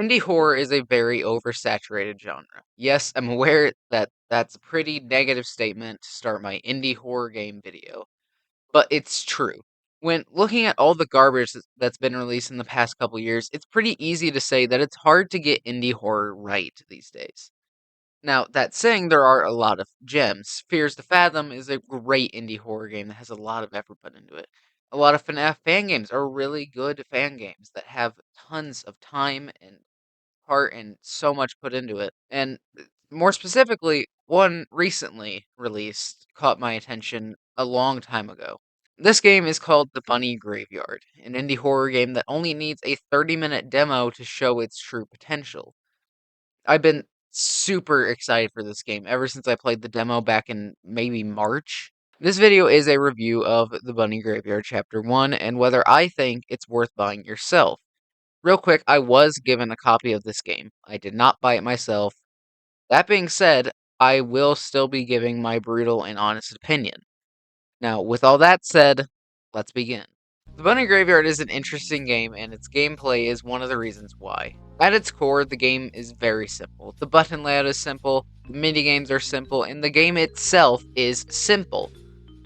Indie horror is a very oversaturated genre. Yes, I'm aware that that's a pretty negative statement to start my indie horror game video, but it's true. When looking at all the garbage that's been released in the past couple years, it's pretty easy to say that it's hard to get indie horror right these days. Now, that saying, there are a lot of gems. Fears to Fathom is a great indie horror game that has a lot of effort put into it. A lot of FNAF fan games are really good fan games that have tons of time and heart and so much put into it. And more specifically, one recently released caught my attention a long time ago. This game is called The Bunny Graveyard, an indie horror game that only needs a 30-minute demo to show its true potential. I've been super excited for this game ever since I played the demo back in maybe March. This video is a review of The Bunny Graveyard Chapter 1 and whether I think it's worth buying yourself. Real quick, I was given a copy of this game. I did not buy it myself. That being said, I will still be giving my brutal and honest opinion. Now, with all that said, let's begin. The Bunny Graveyard is an interesting game, and its gameplay is one of the reasons why. At its core, the game is very simple. The button layout is simple, the minigames are simple, and the game itself is simple.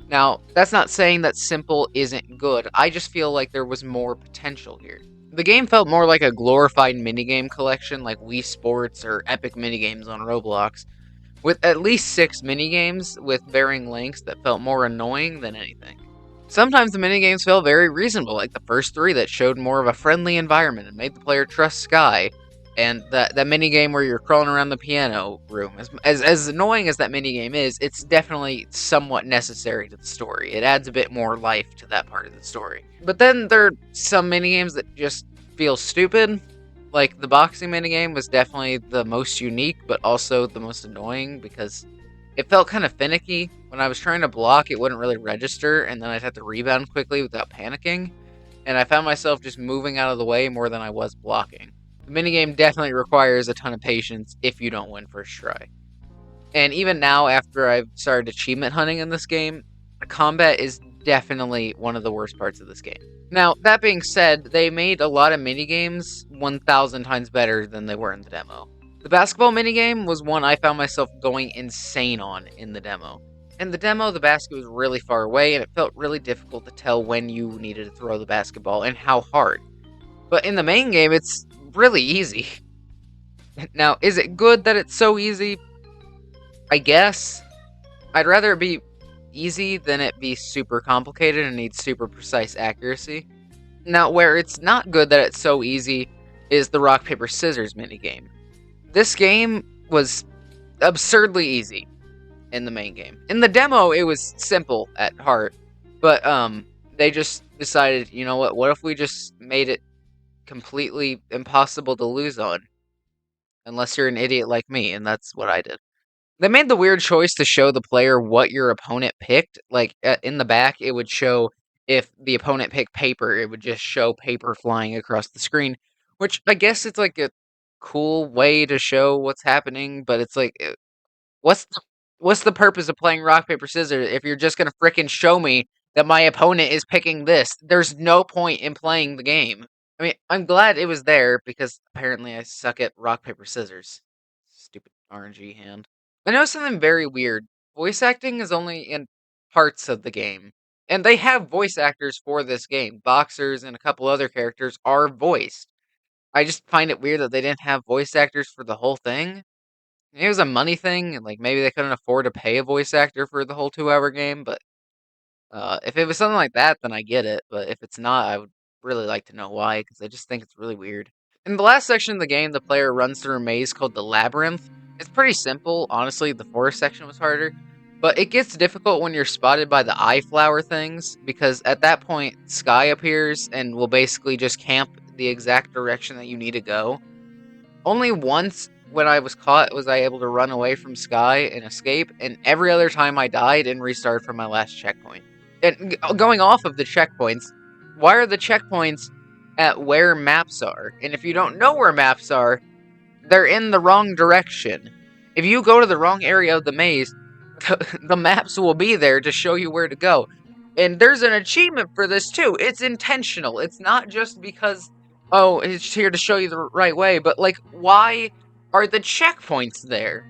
Now, that's not saying that simple isn't good, I just feel like there was more potential here. The game felt more like a glorified minigame collection like Wii Sports or Epic Minigames on Roblox, with at least 6 minigames with varying lengths that felt more annoying than anything. Sometimes the minigames felt very reasonable, like the first 3 that showed more of a friendly environment and made the player trust Sky, and that minigame where you're crawling around the piano room. As annoying as that minigame is, it's definitely somewhat necessary to the story. It adds a bit more life to that part of the story. But then there are some minigames that just feel stupid. Like, the boxing minigame was definitely the most unique, but also the most annoying because it felt kind of finicky. When I was trying to block, it wouldn't really register, and then I'd have to rebound quickly without panicking. And I found myself just moving out of the way more than I was blocking. The minigame definitely requires a ton of patience if you don't win first try. And even now, after I've started achievement hunting in this game, the combat is definitely one of the worst parts of this game. Now, that being said, they made a lot of minigames 1,000 times better than they were in the demo. The basketball minigame was one I found myself going insane on in the demo. In the demo, the basket was really far away, and it felt really difficult to tell when you needed to throw the basketball and how hard. But in the main game, it's really easy. Now, is it good that it's so easy? I guess. I'd rather it be easy than it be super complicated and need super precise accuracy. Now, where it's not good that it's so easy is the rock, paper, scissors minigame. This game was absurdly easy in the main game. In the demo, it was simple at heart, but they just decided, you know what if we just made it completely impossible to lose on? Unless you're an idiot like me, and that's what I did. They made the weird choice to show the player what your opponent picked. Like, in the back, it would show if the opponent picked paper, it would just show paper flying across the screen, which I guess it's like a cool way to show what's happening, but it's like, what's the, what's the purpose of playing rock, paper, scissors if you're just gonna frickin' show me that my opponent is picking this? There's no point in playing the game. I mean, I'm glad it was there because apparently I suck at rock, paper, scissors. Stupid RNG hand. I know something very weird. Voice acting is only in parts of the game. And they have voice actors for this game. Boxers and a couple other characters are voiced. I just find it weird that they didn't have voice actors for the whole thing. It was a money thing, and like maybe they couldn't afford to pay a voice actor for the whole 2-hour game, but if it was something like that, then I get it. But if it's not, I would really like to know why, because I just think it's really weird. In the last section of the game, the player runs through a maze called the Labyrinth. It's pretty simple. Honestly, the forest section was harder. But it gets difficult when you're spotted by the eye flower things, because at that point, Sky appears and will basically just camp the exact direction that you need to go. Only once when I was caught was I able to run away from Sky and escape, and every other time I died and restarted from my last checkpoint. And going off of the checkpoints, why are the checkpoints at where maps are? And if you don't know where maps are, they're in the wrong direction. If you go to the wrong area of the maze, the maps will be there to show you where to go. And there's an achievement for this too. It's intentional. It's not just because, oh, it's here to show you the right way, but like, why are the checkpoints there?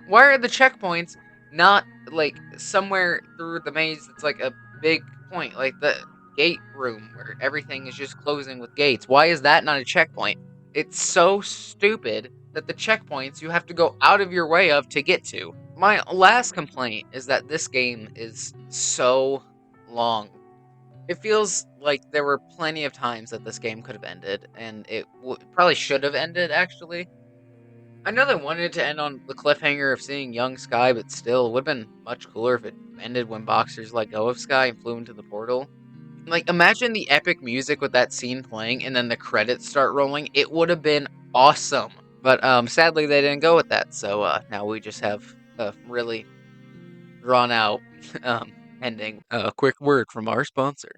Why are the checkpoints not like somewhere through the maze that's like a big point, like the gate room where everything is just closing with gates? Why is that not a checkpoint? It's so stupid that the checkpoints you have to go out of your way of to get to. My last complaint is that this game is so long. It feels like there were plenty of times that this game could have ended, and it probably should have ended, actually. I know they wanted to end on the cliffhanger of seeing young Sky, but still, it would have been much cooler if it ended when Boxers let go of Sky and flew into the portal. Like, imagine the epic music with that scene playing and then the credits start rolling. It would have been awesome. But sadly, they didn't go with that, so now we just have a really drawn out ending. A quick word from our sponsor.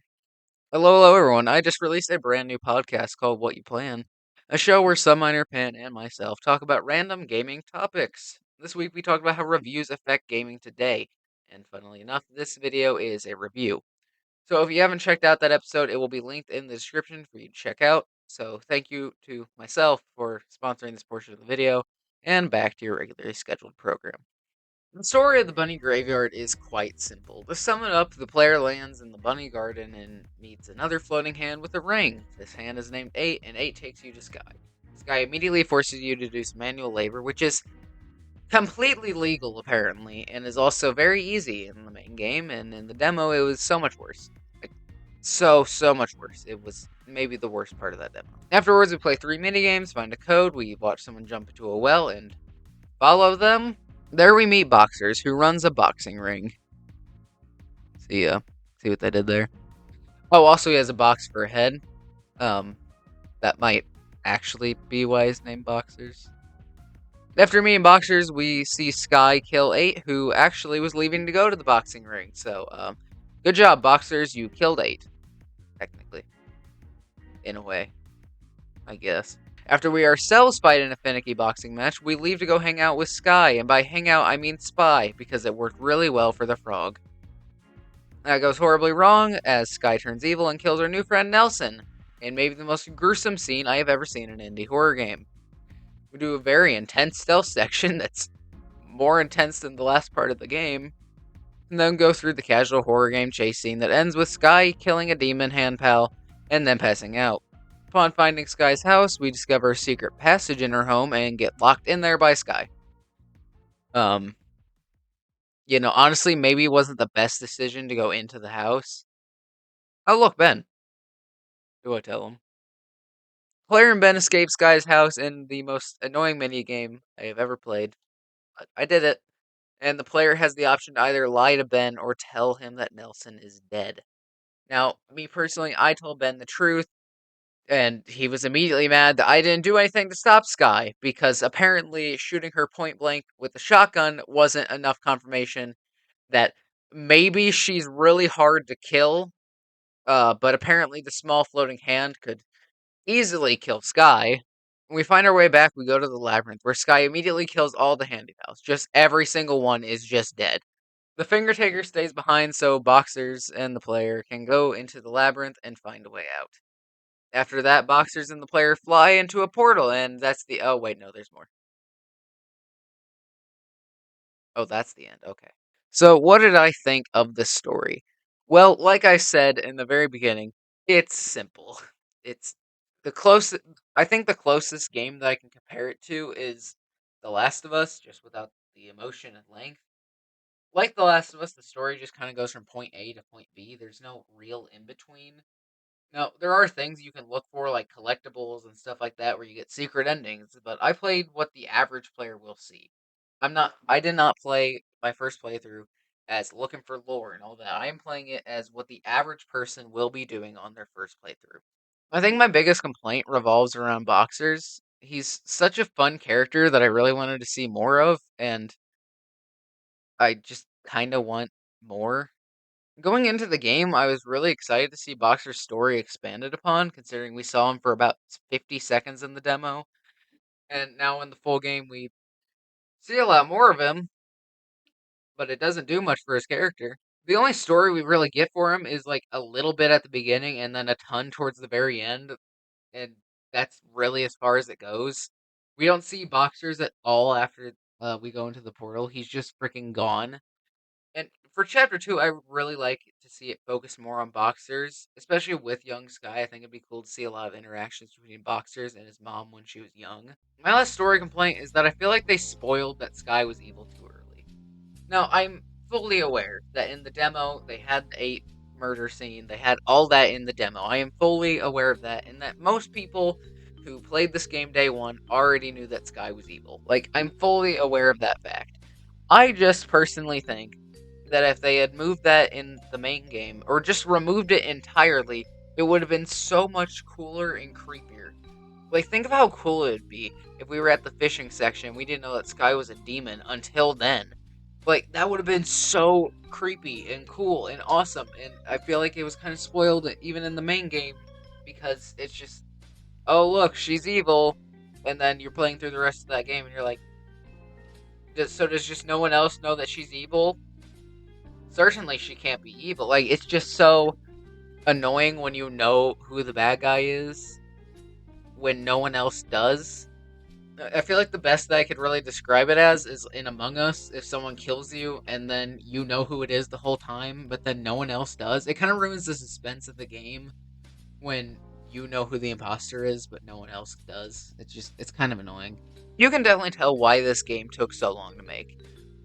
Hello, everyone. I just released a brand new podcast called What You Plan, a show where some minor Pan and myself talk about random gaming topics. This week we talked about how reviews affect gaming today, and funnily enough, this video is a review. So if you haven't checked out that episode, it will be linked in the description for you to check out. So thank you to myself for sponsoring this portion of the video, and back to your regularly scheduled program. The story of the Bunny Graveyard is quite simple. To sum it up, the player lands in the Bunny Garden and meets another floating hand with a ring. This hand is named 8, and 8 takes you to Sky. Sky immediately forces you to do some manual labor, which is completely legal, apparently, and is also very easy in the main game, and in the demo, it was so much worse. Like, so much worse. It was maybe the worst part of that demo. Afterwards, we play 3 minigames, find a code, we watch someone jump into a well, and follow them. There we meet Boxers, who runs a boxing ring. See what they did there? Oh, also he has a box for a head. That might actually be why his name Boxers. After meeting Boxers, we see Sky kill 8, who actually was leaving to go to the boxing ring. So, good job, Boxers. You killed 8, technically. In a way, I guess. After we ourselves fight in a finicky boxing match, we leave to go hang out with Sky, and by hang out, I mean spy, because it worked really well for the frog. That goes horribly wrong as Sky turns evil and kills our new friend Nelson, in maybe the most gruesome scene I have ever seen in an indie horror game. We do a very intense stealth section that's more intense than the last part of the game, and then go through the casual horror game chase scene that ends with Sky killing a demon hand pal and then passing out. Upon finding Sky's house, we discover a secret passage in her home and get locked in there by Sky. Um, honestly, maybe it wasn't the best decision to go into the house. Oh, look, Ben. Do I tell him? Player and Ben escape Sky's house in the most annoying minigame I have ever played. But I did it, and the player has the option to either lie to Ben or tell him that Nelson is dead. Now, me personally, I told Ben the truth, and he was immediately mad that I didn't do anything to stop Sky, because apparently shooting her point blank with the shotgun wasn't enough confirmation that maybe she's really hard to kill, but apparently the small floating hand could easily kill Sky. When we find our way back, we go to the labyrinth, where Sky immediately kills all the handy pals. Just every single one is just dead. The finger taker stays behind so Boxers and the player can go into the labyrinth and find a way out. After that, Boxers and the player fly into a portal, and that's the. Oh, wait, no, there's more. Oh, that's the end. Okay. So, what did I think of this story? Well, like I said in the very beginning, it's simple. It's the closest. I think the closest game that I can compare it to is The Last of Us, just without the emotion and length. Like The Last of Us, the story just kind of goes from point A to point B. There's no real in between. Now, there are things you can look for, like collectibles and stuff like that, where you get secret endings, but I played what the average player will see. I did not play my first playthrough as looking for lore and all that. I am playing it as what the average person will be doing on their first playthrough. I think my biggest complaint revolves around Boxers. He's such a fun character that I really wanted to see more of, and I just kind of want more. Going into the game, I was really excited to see Boxer's story expanded upon, considering we saw him for about 50 seconds in the demo. And now in the full game, we see a lot more of him, but it doesn't do much for his character. The only story we really get for him is like a little bit at the beginning and then a ton towards the very end. And that's really as far as it goes. We don't see Boxers at all after we go into the portal. He's just freaking gone. And for chapter two, I would really like to see it focus more on Boxers, especially with young Sky. I think it'd be cool to see a lot of interactions between Boxers and his mom when she was young. My last story complaint is that I feel like they spoiled that Sky was evil too early. Now, I'm fully aware that in the demo they had the 8 murder scene, they had all that in the demo. I am fully aware of that, and that most people who played this game day one already knew that Sky was evil. Like, I'm fully aware of that fact. I just personally think that if they had moved that in the main game, or just removed it entirely, it would have been so much cooler and creepier. Like, think of how cool it would be if we were at the fishing section. We didn't know that Sky was a demon until then. Like, that would have been so creepy and cool and awesome. And I feel like it was kind of spoiled even in the main game because it's just, oh, look, she's evil. And then you're playing through the rest of that game and you're like, does just no one else know that she's evil? Certainly she can't be evil. Like, it's just so annoying when you know who the bad guy is when no one else does. I feel like the best that I could really describe it as is in Among Us. If someone kills you and then you know who it is the whole time, but then no one else does, it kind of ruins the suspense of the game when you know who the imposter is, but no one else does. It's kind of annoying. You can definitely tell why this game took so long to make.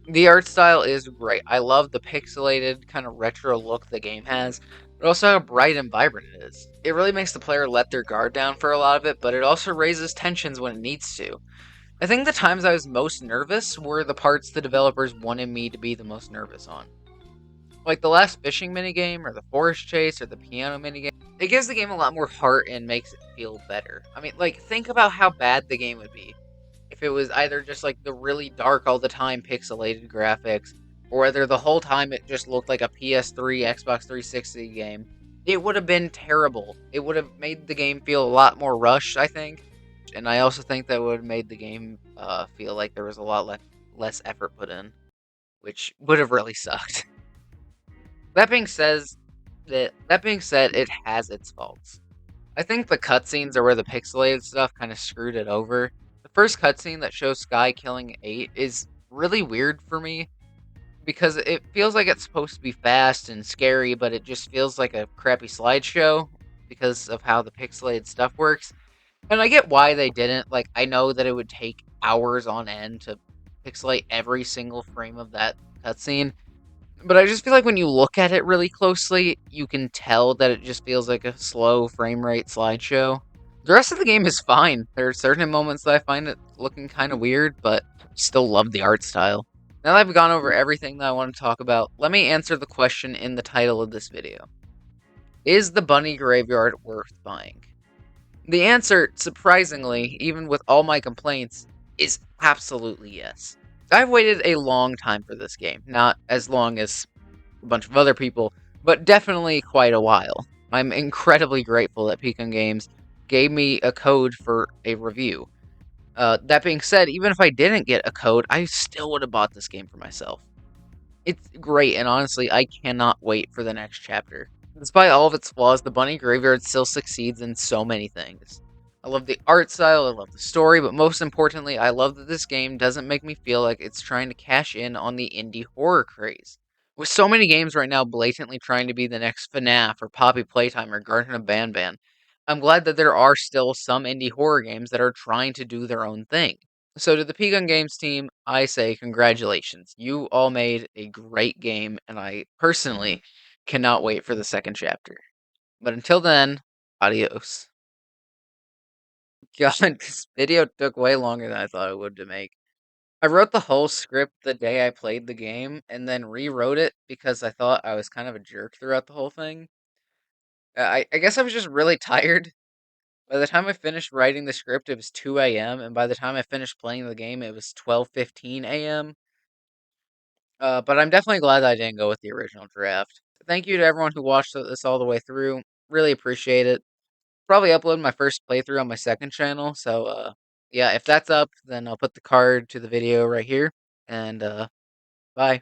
The art style is great. I love the pixelated kind of retro look the game has, but also how bright and vibrant it is. It really makes the player let their guard down for a lot of it, but it also raises tensions when it needs to. I think the times I was most nervous were the parts the developers wanted me to be the most nervous on. Like the last fishing minigame, or the forest chase, or the piano minigame. It gives the game a lot more heart and makes it feel better. I mean, like, think about how bad the game would be if it was either just like the really dark all the time pixelated graphics, or whether the whole time it just looked like a PS3, Xbox 360 game. It would have been terrible. It would have made the game feel a lot more rushed, I think. And I also think that would have made the game feel like there was a lot less effort put in, which would have really sucked. That being said, it has its faults. I think the cutscenes are where the pixelated stuff kind of screwed it over. The first cutscene that shows Sky killing 8 is really weird for me because it feels like it's supposed to be fast and scary, but it just feels like a crappy slideshow because of how the pixelated stuff works. And I get why they didn't. Like, I know that it would take hours on end to pixelate every single frame of that cutscene, but I just feel like when you look at it really closely, you can tell that it just feels like a slow frame rate slideshow. The rest of the game is fine. There are certain moments that I find it looking kind of weird, but still love the art style. Now that I've gone over everything that I want to talk about, let me answer the question in the title of this video. Is the bunny graveyard worth buying? The answer, surprisingly, even with all my complaints, is absolutely yes. I've waited a long time for this game, not as long as a bunch of other people, but definitely quite a while. I'm incredibly grateful that Pichon Games gave me a code for a review. That being said, even if I didn't get a code, I still would have bought this game for myself. It's great, and honestly, I cannot wait for the next chapter. Despite all of its flaws, the Bunny Graveyard still succeeds in so many things. I love the art style, I love the story, but most importantly, I love that this game doesn't make me feel like it's trying to cash in on the indie horror craze. With so many games right now blatantly trying to be the next FNAF or Poppy Playtime or Garden of Banban, I'm glad that there are still some indie horror games that are trying to do their own thing. So to the Pigun Games team, I say congratulations. You all made a great game, and I personally cannot wait for the second chapter. But until then, adios. God, this video took way longer than I thought it would to make. I wrote the whole script the day I played the game, and then rewrote it because I thought I was kind of a jerk throughout the whole thing. I guess I was just really tired. By the time I finished writing the script, it was 2 a.m., and by the time I finished playing the game, it was 12:15 a.m. But I'm definitely glad that I didn't go with the original draft. Thank you to everyone who watched this all the way through. Really appreciate it. Probably upload my first playthrough on my second channel. So, yeah, if that's up, then I'll put the card to the video right here. And, bye.